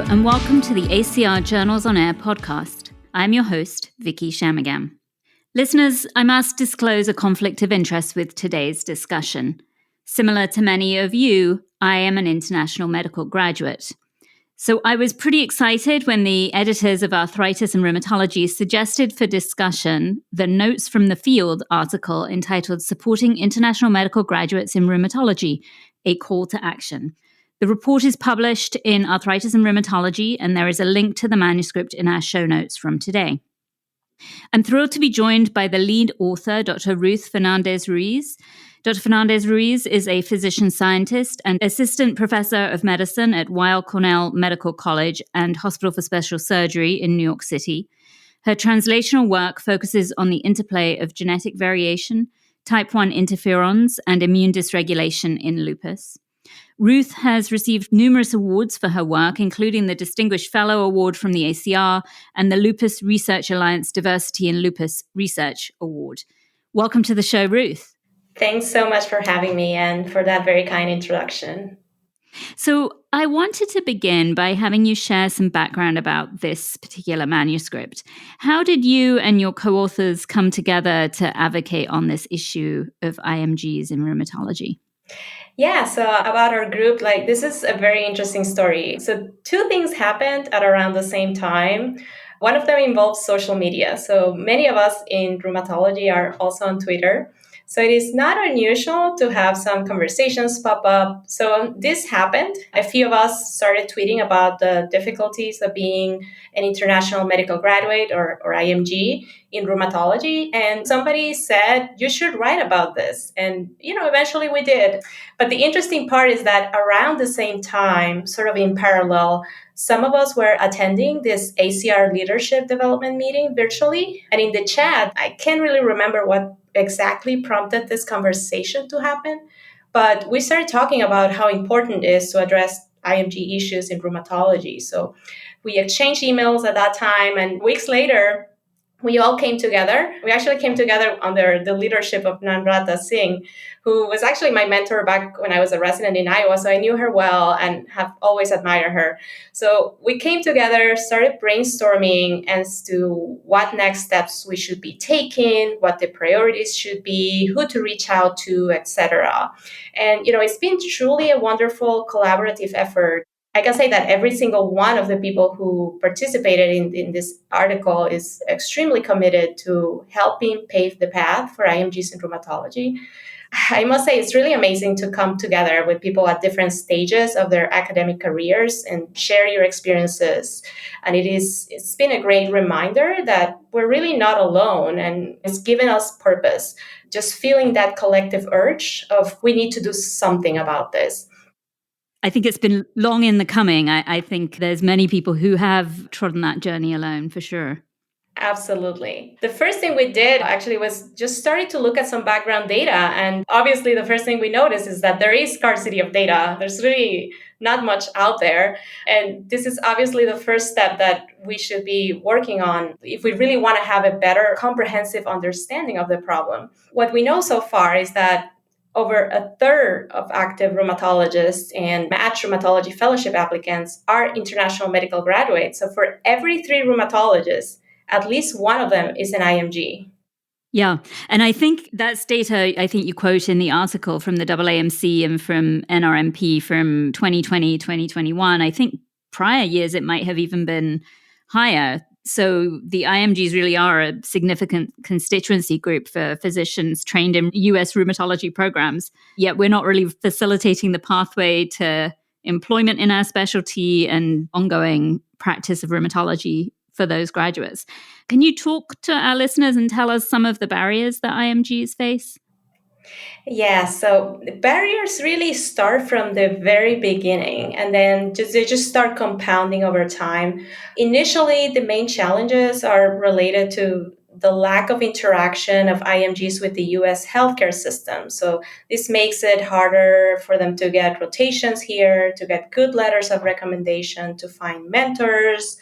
and welcome to the ACR Journals on Air podcast. I'm your host, Vicky Shamagam. Listeners, I must disclose a conflict of interest with today's discussion. Similar to many of you, I am an international medical graduate. So I was pretty excited when the editors of Arthritis and Rheumatology suggested for discussion the Notes from the Field article entitled Supporting International Medical Graduates in Rheumatology, a Call to Action. The report is published in Arthritis and Rheumatology, and there is a link to the manuscript in our show notes from today. I'm thrilled to be joined by the lead author, Dr. Ruth Fernandez-Ruiz. Dr. Fernandez-Ruiz is a physician scientist and assistant professor of medicine at Weill Cornell Medical College and Hospital for Special Surgery in New York City. Her translational work focuses on the interplay of genetic variation, type 1 interferons, and immune dysregulation in lupus. Ruth has received numerous awards for her work, including the Distinguished Fellow Award from the ACR and the Lupus Research Alliance Diversity in Lupus Research Award. Welcome to the show, Ruth. Thanks so much for having me and for that very kind introduction. So I wanted to begin by having you share some background about this particular manuscript. How did you and your co-authors come together to advocate on this issue of IMGs in rheumatology? Yeah, so about our group, this is a very interesting story. So two things happened at around the same time. One of them involves social media. So many of us in rheumatology are also on Twitter. So it is not unusual to have some conversations pop up. So this happened. A few of us started tweeting about the difficulties of being an international medical graduate or IMG in rheumatology. And somebody said, you should write about this. And, eventually we did. But the interesting part is that around the same time, sort of in parallel, some of us were attending this ACR leadership development meeting virtually. And in the chat, I can't really remember what exactly prompted this conversation to happen. But we started talking about how important it is to address IMG issues in rheumatology. So we exchanged emails at that time. And weeks later, we all came together. We actually came together under the leadership of Namrata Singh, who was actually my mentor back when I was a resident in Iowa. So I knew her well and have always admired her. So we came together, started brainstorming as to what next steps we should be taking, what the priorities should be, who to reach out to, etc. And, it's been truly a wonderful collaborative effort. I can say that every single one of the people who participated in this article is extremely committed to helping pave the path for IMGs in rheumatology. I must say it's really amazing to come together with people at different stages of their academic careers and share your experiences. And it's been a great reminder that we're really not alone, and it's given us purpose. Just feeling that collective urge of we need to do something about this. I think it's been long in the coming. I think there's many people who have trodden that journey alone, for sure. Absolutely. The first thing we did actually was just started to look at some background data. And obviously, the first thing we noticed is that there is scarcity of data. There's really not much out there. And this is obviously the first step that we should be working on if we really want to have a better comprehensive understanding of the problem. What we know so far is that over a third of active rheumatologists and match rheumatology fellowship applicants are international medical graduates. So for every 3 rheumatologists, at least one of them is an IMG. Yeah. And I think that's data I think you quote in the article from the AAMC and from NRMP from 2020, 2021. I think prior years it might have even been higher. So the IMGs really are a significant constituency group for physicians trained in US rheumatology programs. Yet we're not really facilitating the pathway to employment in our specialty and ongoing practice of rheumatology for those graduates. Can you talk to our listeners and tell us some of the barriers that IMGs face? Yeah, so the barriers really start from the very beginning and then they just start compounding over time. Initially, the main challenges are related to the lack of interaction of IMGs with the US healthcare system. So this makes it harder for them to get rotations here, to get good letters of recommendation, to find mentors.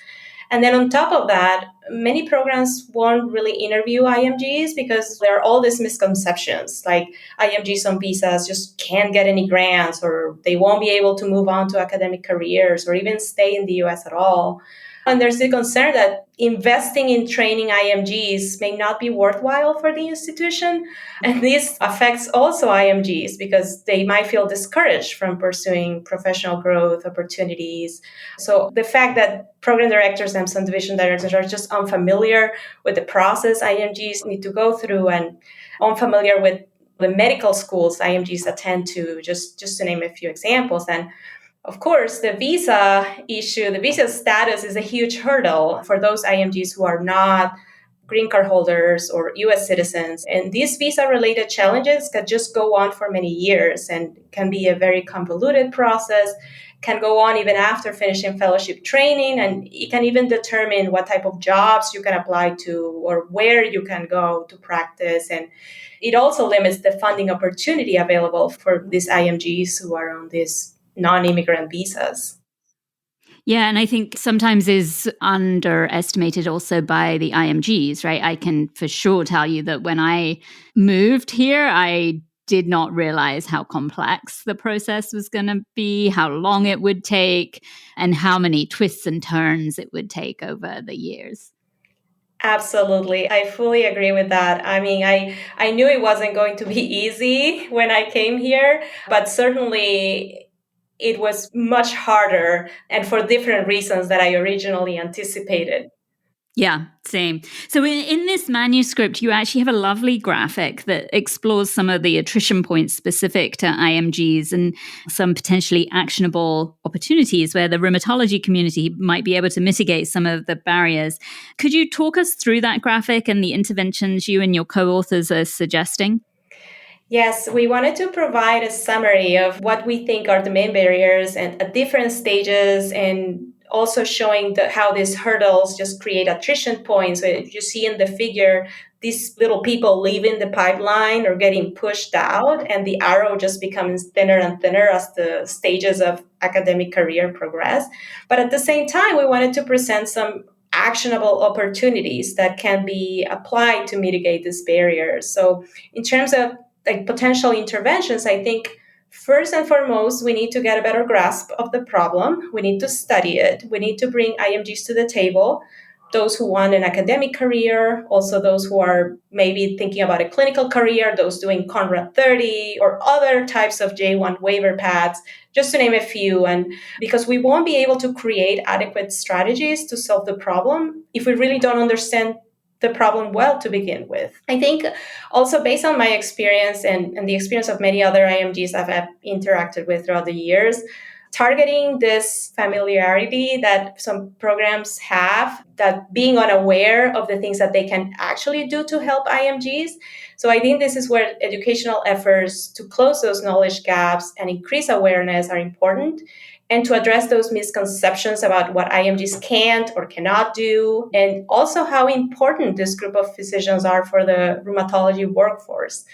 And then on top of that, many programs won't really interview IMGs because there are all these misconceptions, like IMGs on visas just can't get any grants, or they won't be able to move on to academic careers or even stay in the US at all. And there's the concern that investing in training IMGs may not be worthwhile for the institution. And this affects also IMGs because they might feel discouraged from pursuing professional growth opportunities. So the fact that program directors and some division directors are just unfamiliar with the process IMGs need to go through and unfamiliar with the medical schools IMGs attend to, just to name a few examples. And of course, the visa issue, the visa status is a huge hurdle for those IMGs who are not green card holders or US citizens. And these visa related challenges can just go on for many years and can be a very convoluted process, can go on even after finishing fellowship training, and it can even determine what type of jobs you can apply to or where you can go to practice. And it also limits the funding opportunity available for these IMGs who are on these non-immigrant visas. Yeah, and I think sometimes is underestimated also by the IMGs, right? I can for sure tell you that when I moved here, I did not realize how complex the process was going to be, how long it would take, and how many twists and turns it would take over the years. Absolutely. I fully agree with that. I mean, I knew it wasn't going to be easy when I came here, but certainly it was much harder and for different reasons that I originally anticipated. Yeah, same. So in this manuscript, you actually have a lovely graphic that explores some of the attrition points specific to IMGs and some potentially actionable opportunities where the rheumatology community might be able to mitigate some of the barriers. Could you talk us through that graphic and the interventions you and your co-authors are suggesting? Yes, we wanted to provide a summary of what we think are the main barriers and at different stages, and also showing how these hurdles just create attrition points. So if you see in the figure, these little people leaving the pipeline or getting pushed out, and the arrow just becomes thinner and thinner as the stages of academic career progress. But at the same time, we wanted to present some actionable opportunities that can be applied to mitigate these barriers. So in terms of like potential interventions, I think first and foremost, we need to get a better grasp of the problem. We need to study it. We need to bring IMGs to the table, those who want an academic career, also those who are maybe thinking about a clinical career, those doing Conrad 30 or other types of J1 waiver paths, just to name a few. And because we won't be able to create adequate strategies to solve the problem if we really don't understand the problem well to begin with. I think also based on my experience and the experience of many other IMGs I've interacted with throughout the years, targeting this familiarity that some programs have, that being unaware of the things that they can actually do to help IMGs. So I think this is where educational efforts to close those knowledge gaps and increase awareness are important, and to address those misconceptions about what IMGs can't or cannot do, and also how important this group of physicians are for the rheumatology workforce.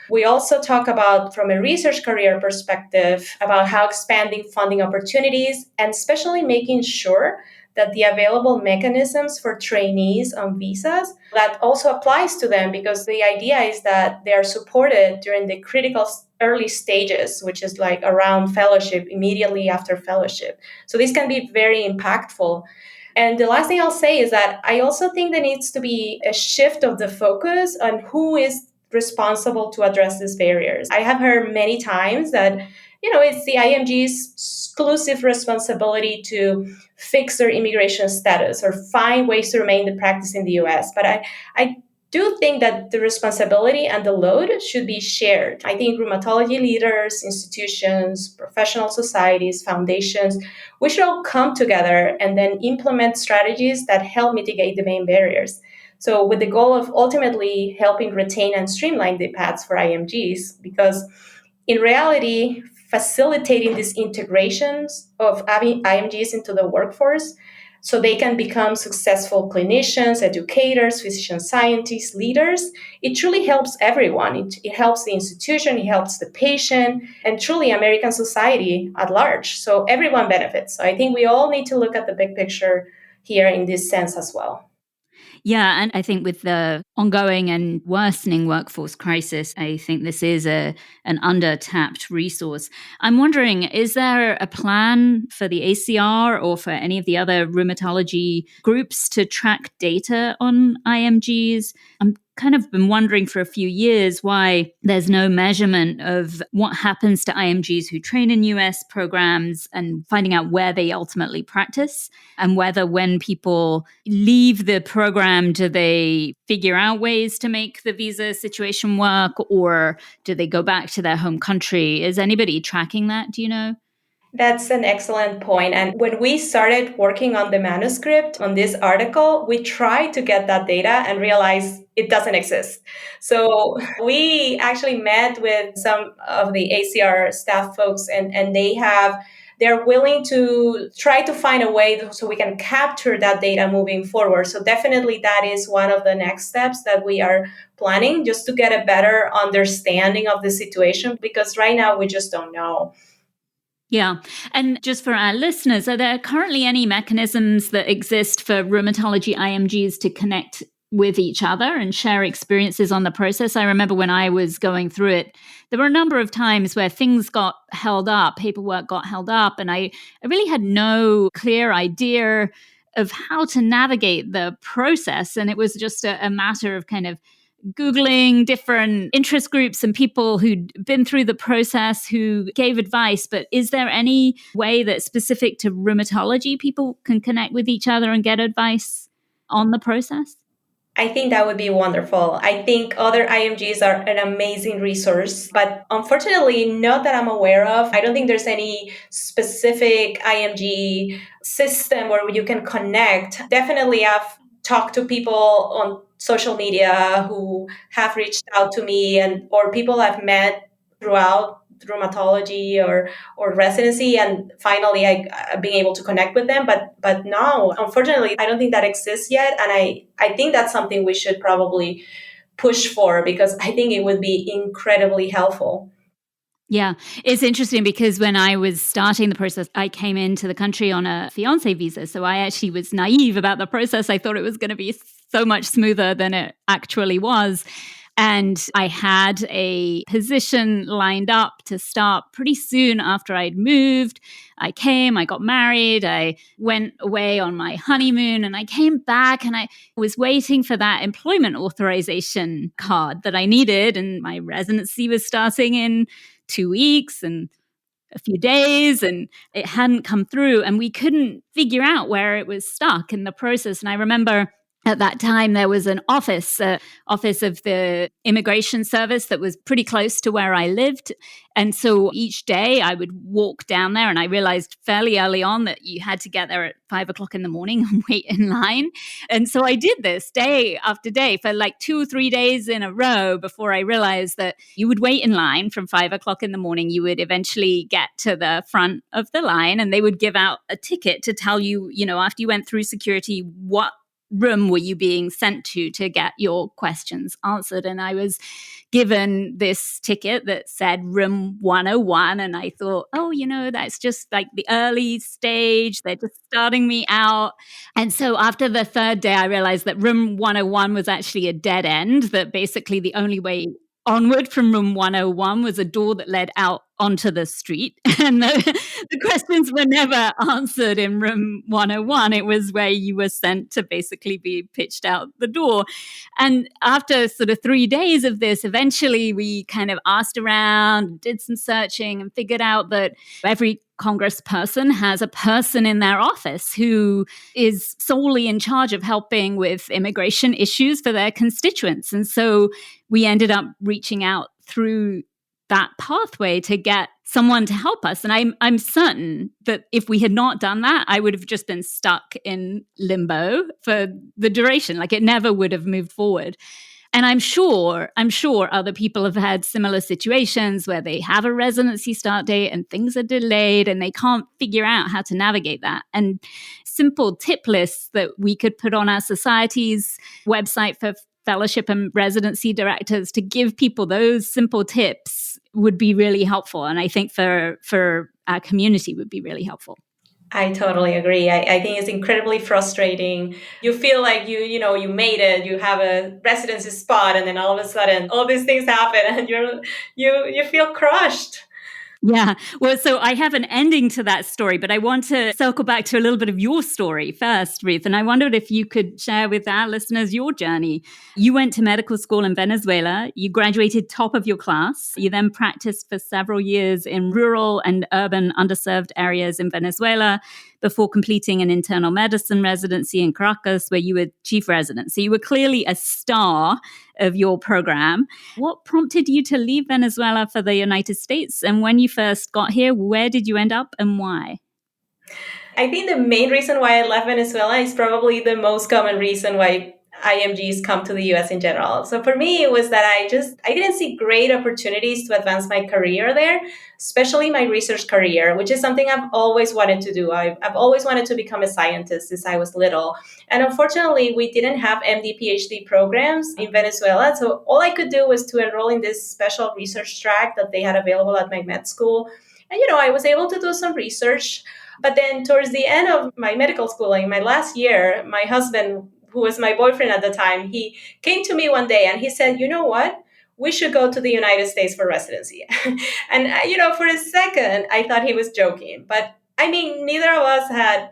We also talk about, from a research career perspective, about how expanding funding opportunities and especially making sure that the available mechanisms for trainees on visas, that also applies to them, because the idea is that they are supported during the critical early stages, which is like around fellowship, immediately after fellowship. So this can be very impactful. And the last thing I'll say is that I also think there needs to be a shift of the focus on who is responsible to address these barriers. I have heard many times that, it's the IMG's exclusive responsibility to fix their immigration status or find ways to remain in practice in the US. But I do think that the responsibility and the load should be shared. I think rheumatology leaders, institutions, professional societies, foundations, we should all come together and then implement strategies that help mitigate the main barriers. So with the goal of ultimately helping retain and streamline the paths for IMGs, because in reality, facilitating these integrations of IMGs into the workforce so they can become successful clinicians, educators, physician scientists, leaders, it truly helps everyone. It helps the institution, it helps the patient, and truly American society at large. So everyone benefits. So I think we all need to look at the big picture here in this sense as well. Yeah, and I think with the ongoing and worsening workforce crisis, I think this is an under-tapped resource. I'm wondering, is there a plan for the ACR or for any of the other rheumatology groups to track data on IMGs? I'm kind of been wondering for a few years why there's no measurement of what happens to IMGs who train in US programs and finding out where they ultimately practice, and whether when people leave the program, do they figure out ways to make the visa situation work, or do they go back to their home country? Is anybody tracking that? Do you know? That's an excellent point. And when we started working on the manuscript on this article, we tried to get that data and realized it doesn't exist. So we actually met with some of the ACR staff folks, and they're willing to try to find a way so we can capture that data moving forward. So definitely that is one of the next steps that we are planning, just to get a better understanding of the situation, because right now we just don't know. Yeah. And just for our listeners, are there currently any mechanisms that exist for rheumatology IMGs to connect with each other and share experiences on the process? I remember when I was going through it, there were a number of times where things got held up, paperwork got held up, and I really had no clear idea of how to navigate the process. And it was just a matter of kind of Googling different interest groups and people who'd been through the process who gave advice. But is there any way that specific to rheumatology people can connect with each other and get advice on the process? I think that would be wonderful. I think other IMGs are an amazing resource, but unfortunately, not that I'm aware of. I don't think there's any specific IMG system where you can connect. Definitely, I've talked to people on social media who have reached out to me, and or people I've met throughout rheumatology or residency, and finally I being able to connect with them. But no, unfortunately, I don't think that exists yet, and I think that's something we should probably push for, because I think it would be incredibly helpful. Yeah, it's interesting because when I was starting the process, I came into the country on a fiance visa. So I actually was naive about the process. I thought it was going to be so much smoother than it actually was. And I had a position lined up to start pretty soon after I'd moved. I came, I got married, I went away on my honeymoon, and I came back and I was waiting for that employment authorization card that I needed. And my residency was starting in 2 weeks and a few days, and it hadn't come through, and we couldn't figure out where it was stuck in the process. And I remember at that time there was an office of the immigration service that was pretty close to where I lived, and so each day I would walk down there, and I realized fairly early on that you had to get there at 5 o'clock in the morning and wait in line. And so I did this day after day for like 2 or 3 days in a row before I realized that you would wait in line from 5 o'clock in the morning. You would eventually get to the front of the line, and they would give out a ticket to tell you, after you went through security, what room were you being sent to get your questions answered. And I was given this ticket that said room 101, and I thought, oh, that's just like the early stage, they're just starting me out. And so after the third day I realized that room 101 was actually a dead end, that basically the only way onward from room 101 was a door that led out onto the street. And the questions were never answered in room 101. It was where you were sent to basically be pitched out the door. And after sort of 3 days of this, eventually we kind of asked around, did some searching, and figured out that every congressperson has a person in their office who is solely in charge of helping with immigration issues for their constituents. And so we ended up reaching out through that pathway to get someone to help us. And I'm certain that if we had not done that, I would have just been stuck in limbo for the duration. Like, it never would have moved forward. And I'm sure other people have had similar situations where they have a residency start date and things are delayed and they can't figure out how to navigate that. And simple tip lists that we could put on our society's website for fellowship and residency directors to give people those simple tips would be really helpful. And I think for our community would be really helpful. I totally agree. I think it's incredibly frustrating. You feel like you made it. You have a residency spot, and then all of a sudden, all these things happen, and you feel crushed. Yeah. Well, so I have an ending to that story, but I want to circle back to a little bit of your story first, Ruth. And I wondered if you could share with our listeners your journey. You went to medical school in Venezuela. You graduated top of your class. You then practiced for several years in rural and urban underserved areas in Venezuela before completing an internal medicine residency in Caracas, where you were chief resident. So you were clearly a star of your program. What prompted you to leave Venezuela for the United States? And when you first got here, where did you end up and why? I think the main reason why I left Venezuela is probably the most common reason why IMGs come to the US in general. So for me, it was that I didn't see great opportunities to advance my career there, especially my research career, which is something I've always wanted to do. I've always wanted to become a scientist since I was little. And unfortunately, we didn't have MD PhD programs in Venezuela. So all I could do was to enroll in this special research track that they had available at my med school. And, I was able to do some research, but then towards the end of my medical schooling, my last year, my husband, who was my boyfriend at the time, he came to me one day and he said, "You know what? We should go to the United States for residency." And, for a second, I thought he was joking. But I mean, neither of us had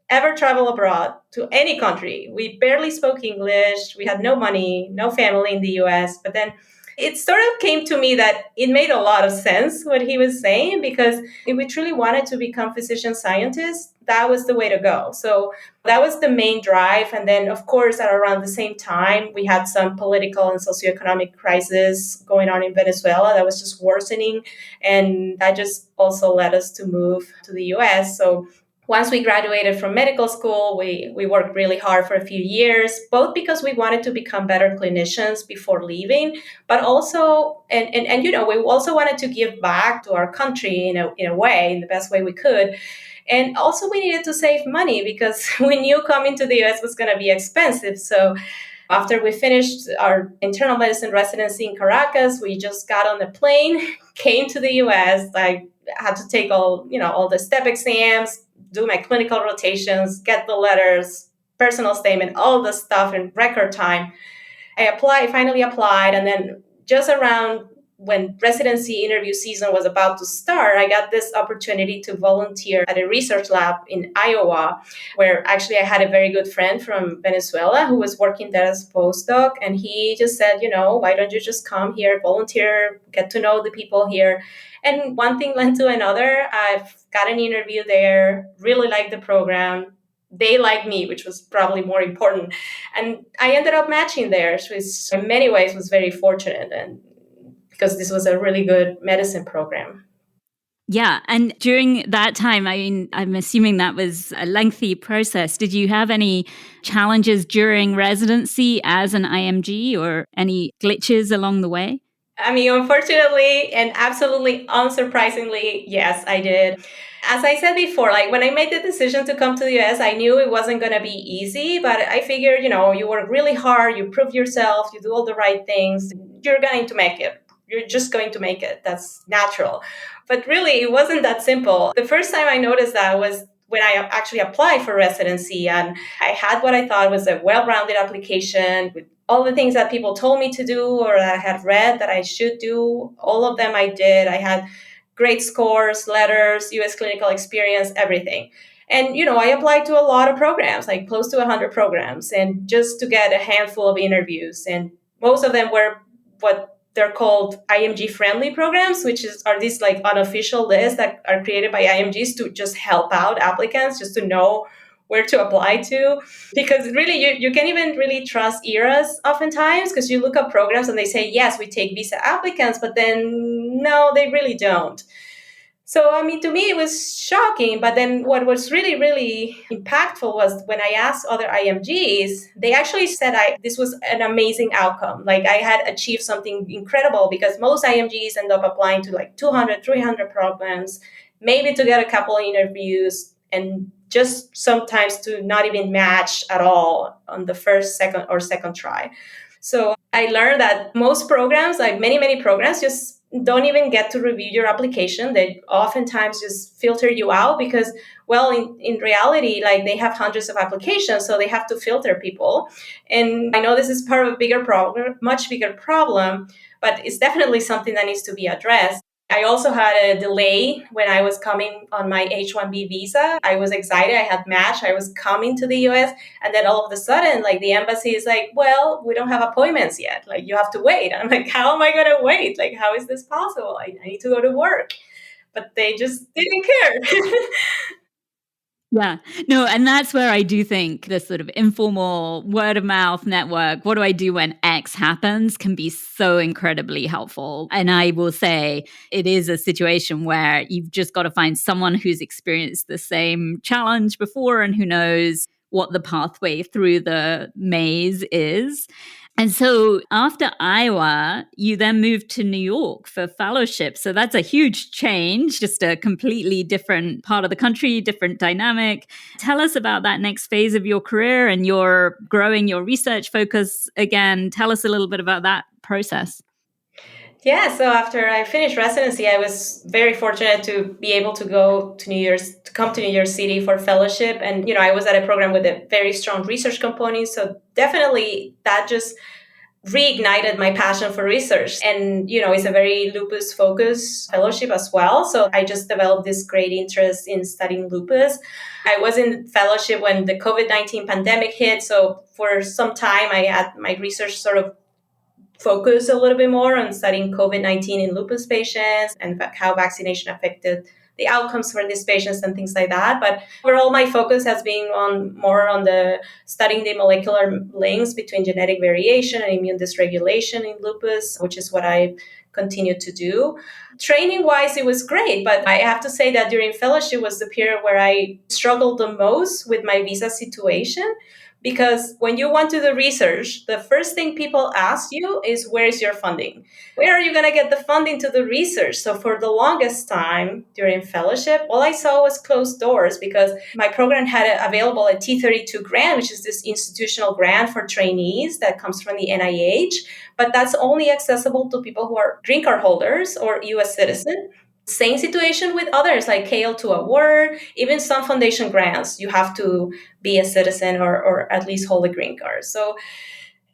ever traveled abroad to any country. We barely spoke English. We had no money, no family in the US. But then it sort of came to me that it made a lot of sense what he was saying, because if we truly wanted to become physician scientists, that was the way to go. So that was the main drive. And then, of course, at around the same time, we had some political and socioeconomic crisis going on in Venezuela that was just worsening. And that just also led us to move to the US. So once we graduated from medical school, we worked really hard for a few years, both because we wanted to become better clinicians before leaving, but also, we also wanted to give back to our country in a way, in the best way we could. And also we needed to save money because we knew coming to the US was going to be expensive. So after we finished our internal medicine residency in Caracas, we just got on the plane, came to the US. I had to take all the step exams, do my clinical rotations, get the letters, personal statement, all the stuff in record time. Finally applied, and then just around when residency interview season was about to start, I got this opportunity to volunteer at a research lab in Iowa, where actually I had a very good friend from Venezuela who was working there as a postdoc. And he just said, why don't you just come here, volunteer, get to know the people here? And one thing led to another. I've got an interview there, really liked the program. They liked me, which was probably more important. And I ended up matching there, which in many ways was very fortunate, and because this was a really good medicine program. Yeah. And during that time, I mean, I'm assuming that was a lengthy process. Did you have any challenges during residency as an IMG or any glitches along the way? I mean, unfortunately and absolutely unsurprisingly, yes, I did. As I said before, like when I made the decision to come to the US, I knew it wasn't going to be easy, but I figured, you work really hard, you prove yourself, you do all the right things, you're going to make it. You're just going to make it. That's natural. But really, it wasn't that simple. The first time I noticed that was when I actually applied for residency, and I had what I thought was a well-rounded application with all the things that people told me to do or that I had read that I should do. All of them I did. I had great scores, letters, US clinical experience, everything. And, I applied to a lot of programs, like close to 100 programs, and just to get a handful of interviews. And most of them were what they're called IMG friendly programs, are these like unofficial lists that are created by IMGs to just help out applicants, just to know where to apply to. Because really, you can't even really trust ERAs oftentimes, because you look up programs and they say, yes, we take visa applicants, but then no, they really don't. So, I mean, to me, it was shocking. But then what was really, really impactful was when I asked other IMGs, they actually said this was an amazing outcome. Like I had achieved something incredible, because most IMGs end up applying to like 200, 300 programs, maybe to get a couple of interviews, and just sometimes to not even match at all on the first, second try. So I learned that most programs, like many, many programs, just don't even get to review your application. They oftentimes just filter you out because, well, in reality, like they have hundreds of applications, so they have to filter people. And I know this is part of a bigger problem, much bigger problem, but it's definitely something that needs to be addressed. I also had a delay when I was coming on my H-1B visa. I was excited. I had matched. I was coming to the US. And then all of a sudden, like the embassy is like, well, we don't have appointments yet. Like you have to wait. I'm like, how am I going to wait? Like, how is this possible? I need to go to work. But they just didn't care. Yeah. No, and that's where I do think this sort of informal word of mouth network, what do I do when X happens, can be so incredibly helpful. And I will say it is a situation where you've just got to find someone who's experienced the same challenge before and who knows what the pathway through the maze is. And so after Iowa, you then moved to New York for fellowship. So that's a huge change, just a completely different part of the country, different dynamic. Tell us about that next phase of your career and your growing your research focus again. Tell us a little bit about that process. Yeah, so after I finished residency, I was very fortunate to be able to go to come to New York City for fellowship. And, I was at a program with a very strong research component. So definitely that just reignited my passion for research. And, it's a very lupus focused fellowship as well. So I just developed this great interest in studying lupus. I was in fellowship when the COVID-19 pandemic hit. So for some time, I had my research sort of focus a little bit more on studying COVID-19 in lupus patients and how vaccination affected the outcomes for these patients and things like that. But overall, my focus has been more on the studying the molecular links between genetic variation and immune dysregulation in lupus, which is what I continue to do. Training wise, it was great, but I have to say that during fellowship was the period where I struggled the most with my visa situation. Because when you want to do research, the first thing people ask you is, where is your funding? Where are you going to get the funding to the research? So for the longest time during fellowship, all I saw was closed doors because my program had available a T32 grant, which is this institutional grant for trainees that comes from the NIH. But that's only accessible to people who are green card holders or US citizens. Same situation with others like KL2 award, even some foundation grants, you have to be a citizen or at least hold a green card. So,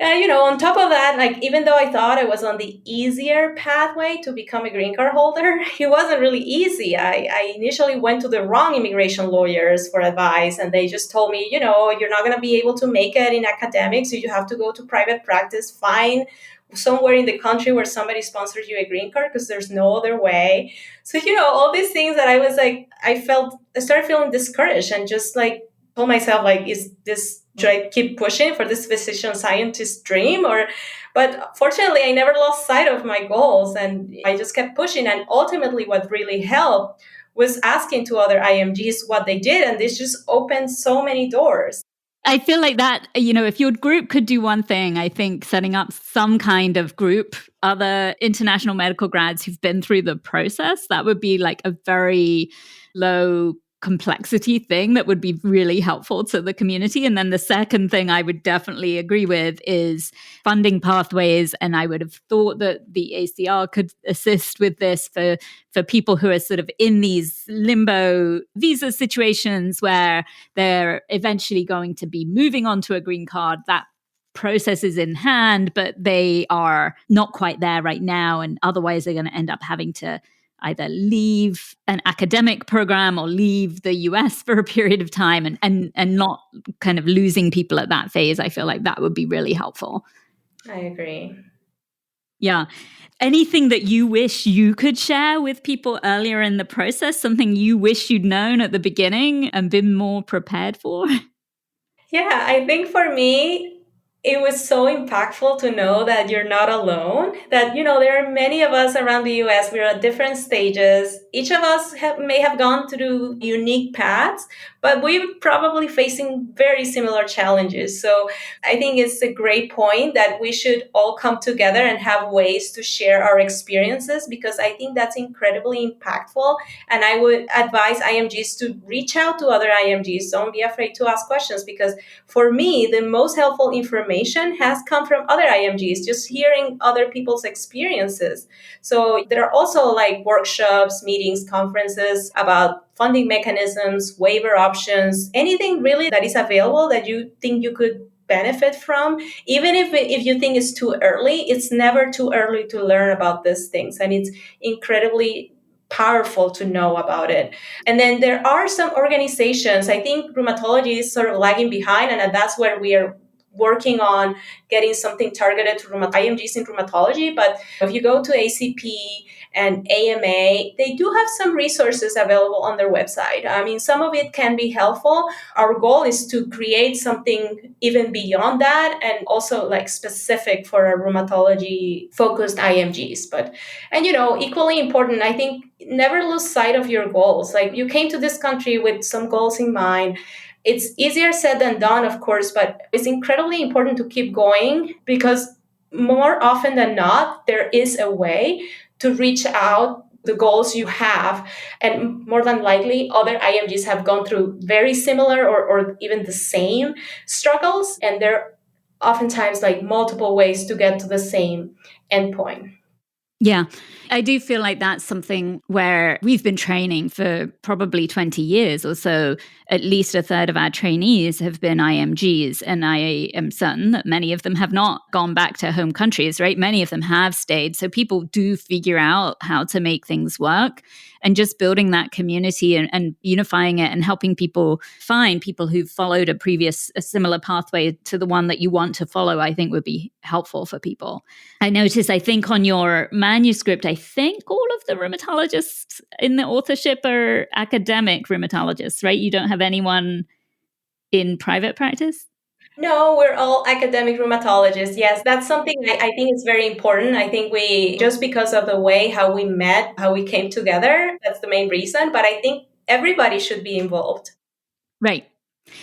on top of that, like even though I thought I was on the easier pathway to become a green card holder, it wasn't really easy. I initially went to the wrong immigration lawyers for advice, and they just told me, you're not going to be able to make it in academics, so you have to go to private practice, find somewhere in the country where somebody sponsors you a green card because there's no other way. So, all these things that I was like, I started feeling discouraged and just like told myself, like, should I keep pushing for this physician scientist dream? But fortunately, I never lost sight of my goals and I just kept pushing. And ultimately, what really helped was asking to other IMGs what they did. And this just opened so many doors. I feel like that, if your group could do one thing, I think setting up some kind of group, other international medical grads who've been through the process, that would be like a very low complexity thing that would be really helpful to the community. And then the second thing I would definitely agree with is funding pathways. And I would have thought that the ACR could assist with this for people who are sort of in these limbo visa situations where they're eventually going to be moving on to a green card. That process is in hand, but they are not quite there right now. And otherwise, they're going to end up having to either leave an academic program or leave the US for a period of time and not kind of losing people at that phase. I feel like that would be really helpful. I agree. Yeah. Anything that you wish you could share with people earlier in the process, something you wish you'd known at the beginning and been more prepared for? Yeah, I think for me, it was so impactful to know that you're not alone, that, there are many of us around the US. We're at different stages. Each of us may have gone through unique paths, but we're probably facing very similar challenges. So I think it's a great point that we should all come together and have ways to share our experiences because I think that's incredibly impactful. And I would advise IMGs to reach out to other IMGs. Don't be afraid to ask questions because for me, the most helpful information information has come from other IMGs, just hearing other people's experiences. So there are also like workshops, meetings, conferences about funding mechanisms, waiver options, anything really that is available that you think you could benefit from. Even if you think it's too early, it's never too early to learn about these things, and it's incredibly powerful to know about it. And then there are some organizations, I think rheumatology is sort of lagging behind, and that's where we are working on getting something targeted to IMGs in rheumatology. But if you go to ACP and AMA, they do have some resources available on their website. I mean, some of it can be helpful. Our goal is to create something even beyond that, and also like specific for a rheumatology focused IMGs. But, and equally important, I think, never lose sight of your goals. Like, you came to this country with some goals in mind. It's easier said than done, of course, but it's incredibly important to keep going, because more often than not, there is a way to reach out the goals you have. And more than likely, other IMGs have gone through very similar or even the same struggles. And there are oftentimes like multiple ways to get to the same endpoint. Yeah, I do feel like that's something where we've been training for probably 20 years or so. At least a third of our trainees have been IMGs, and I am certain that many of them have not gone back to home countries, right? Many of them have stayed. So people do figure out how to make things work, and just building that community and unifying it and helping people find people who've followed a similar pathway to the one that you want to follow, I think would be helpful for people. I noticed, I think on your manuscript, I think all of the rheumatologists in the authorship are academic rheumatologists, right? You don't have anyone in private practice? No, we're all academic rheumatologists. Yes, that's something I think is very important. I think we, just because of the way how we met, how we came together, that's the main reason. But I think everybody should be involved. Right.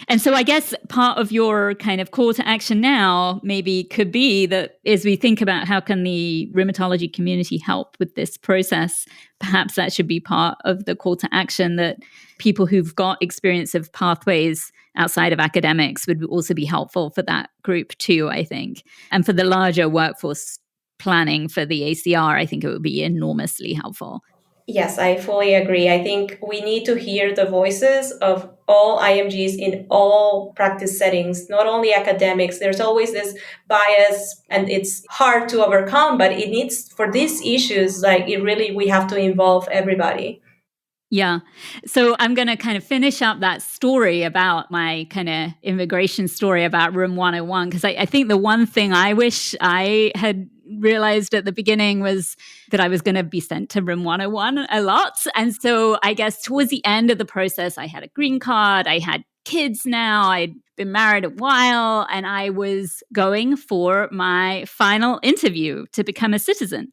And so I guess part of your kind of call to action now maybe could be that as we think about how can the rheumatology community help with this process, perhaps that should be part of the call to action, that people who've got experience of pathways outside of academics would also be helpful for that group too, I think. And for the larger workforce planning for the ACR, I think it would be enormously helpful. Yes, I fully agree. I think we need to hear the voices of all IMGs in all practice settings, not only academics. There's always this bias and it's hard to overcome, but it needs, for these issues, like it really, we have to involve everybody. Yeah. So I'm going to kind of finish up that story about my kind of immigration story about Room 101, because I think the one thing I wish I had realized at the beginning was that I was going to be sent to Room 101 a lot. And so I guess towards the end of the process, I had a green card, I had kids now, I'd been married a while, and I was going for my final interview to become a citizen.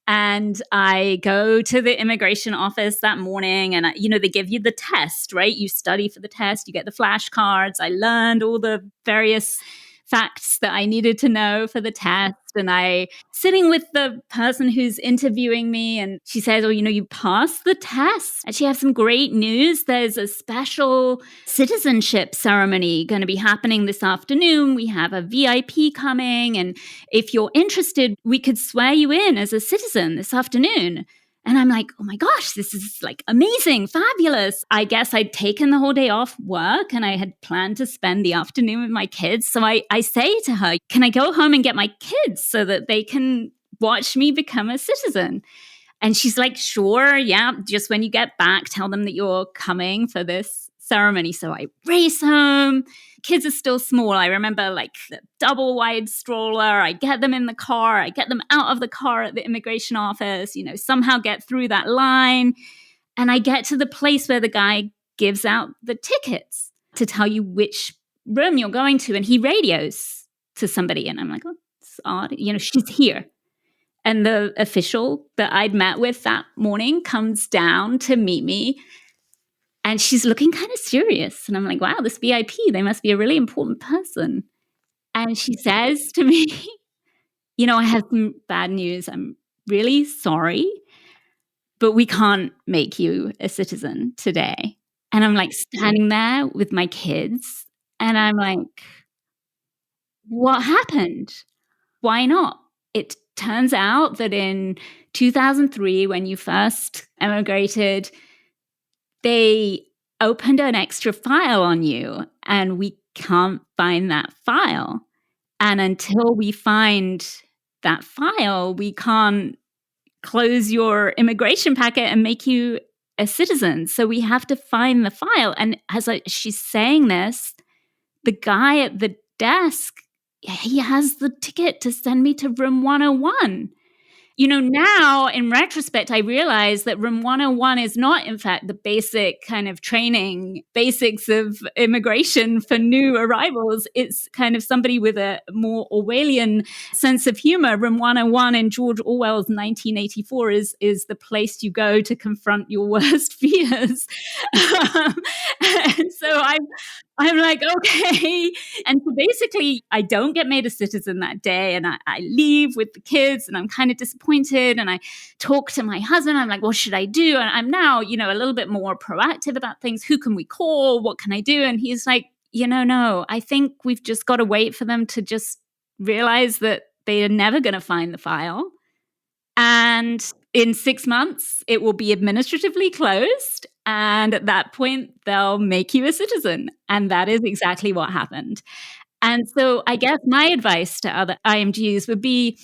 And I go to the immigration office that morning, and they give you the test, right? You study for the test, you get the flashcards. I learned all the various facts that I needed to know for the test. And I sitting with the person who's interviewing me, and she says, "Oh, you passed the test." And she has some great news. There's a special citizenship ceremony going to be happening this afternoon. We have a VIP coming, and if you're interested, we could swear you in as a citizen this afternoon. And I'm like, oh my gosh, this is like amazing, fabulous. I guess I'd taken the whole day off work and I had planned to spend the afternoon with my kids. So I say to her, can I go home and get my kids so that they can watch me become a citizen? And she's like, sure, yeah, just when you get back, tell them that you're coming for this ceremony. So I race home. Kids are still small. I remember like the double wide stroller. I get them in the car. I get them out of the car at the immigration office, somehow get through that line. And I get to the place where the guy gives out the tickets to tell you which room you're going to. And he radios to somebody. And I'm like, oh, it's odd. She's here. And the official that I'd met with that morning comes down to meet me. And she's looking kind of serious. And I'm like, wow, this VIP, they must be a really important person. And she says to me, I have some bad news. I'm really sorry, but we can't make you a citizen today. And I'm like standing there with my kids. And I'm like, what happened? Why not? It turns out that in 2003, when you first emigrated, they opened an extra file on you, and we can't find that file. And until we find that file, we can't close your immigration packet and make you a citizen. So we have to find the file. And she's saying this, the guy at the desk, he has the ticket to send me to room 101. Now in retrospect, I realize that room 101 is not, in fact, the basic kind of training, basics of immigration for new arrivals. It's kind of somebody with a more Orwellian sense of humor. Room 101 in George Orwell's 1984 is the place you go to confront your worst fears. And so I'm like, okay. And so basically, I don't get made a citizen that day. And I leave with the kids, and I'm kind of disappointed. And I talk to my husband. I'm like, what should I do? And I'm now, a little bit more proactive about things. Who can we call? What can I do? And he's like, no, I think we've just got to wait for them to just realize that they are never going to find the file. And in 6 months, it will be administratively closed. And at that point, they'll make you a citizen. And that is exactly what happened. And so I guess my advice to other IMGs would be,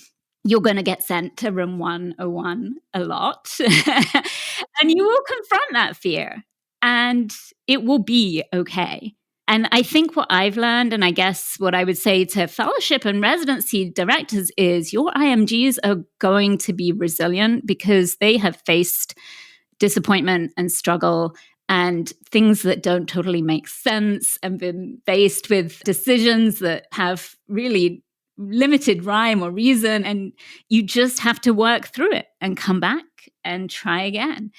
you're going to get sent to room 101 a lot. And you will confront that fear. And it will be okay. And I think what I've learned, and I guess what I would say to fellowship and residency directors, is your IMGs are going to be resilient because they have faced disappointment and struggle and things that don't totally make sense, and been faced with decisions that have really limited rhyme or reason. And you just have to work through it and come back and try again.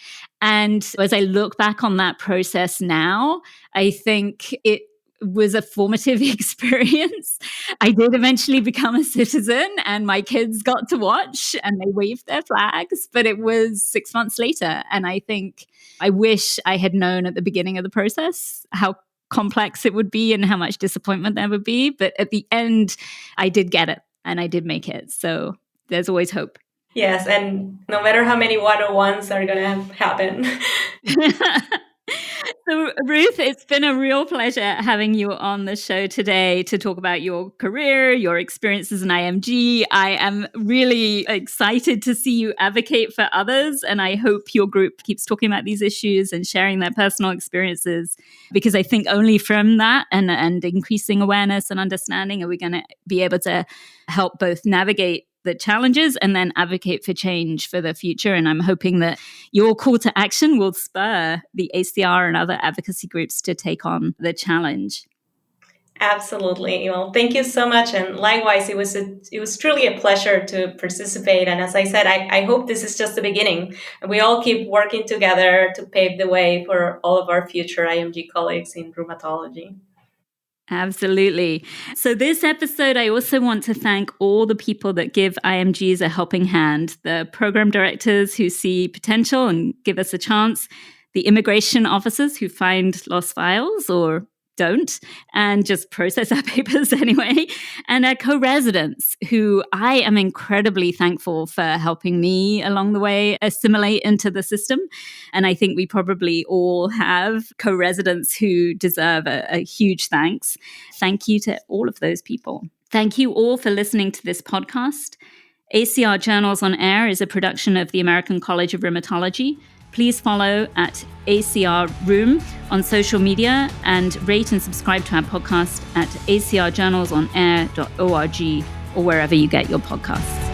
And as I look back on that process now, I think it was a formative experience. I did eventually become a citizen, and my kids got to watch and they waved their flags, but it was 6 months later. And I think I wish I had known at the beginning of the process how complex it would be and how much disappointment there would be. But at the end, I did get it and I did make it. So there's always hope. Yes, and no matter how many 101s are going to happen. So, Ruth, it's been a real pleasure having you on the show today to talk about your career, your experience as an IMG. I am really excited to see you advocate for others, and I hope your group keeps talking about these issues and sharing their personal experiences, because I think only from that and increasing awareness and understanding are we going to be able to help both navigate the challenges and then advocate for change for the future. And I'm hoping that your call to action will spur the ACR and other advocacy groups to take on the challenge. Absolutely. Well, thank you so much. And likewise, it was truly a pleasure to participate. And as I said, I hope this is just the beginning. And we all keep working together to pave the way for all of our future IMG colleagues in rheumatology. Absolutely. So this episode, I also want to thank all the people that give IMGs a helping hand, the program directors who see potential and give us a chance, the immigration officers who find lost files or don't and just process our papers anyway, and our co-residents who I am incredibly thankful for helping me along the way assimilate into the system. And I think we probably all have co-residents who deserve a huge thanks. Thank you to all of those people. Thank you all for listening to this podcast. ACR Journals on Air is a production of the American College of Rheumatology. Please follow at ACR Room on social media and rate and subscribe to our podcast at acrjournalsonair.org or wherever you get your podcasts.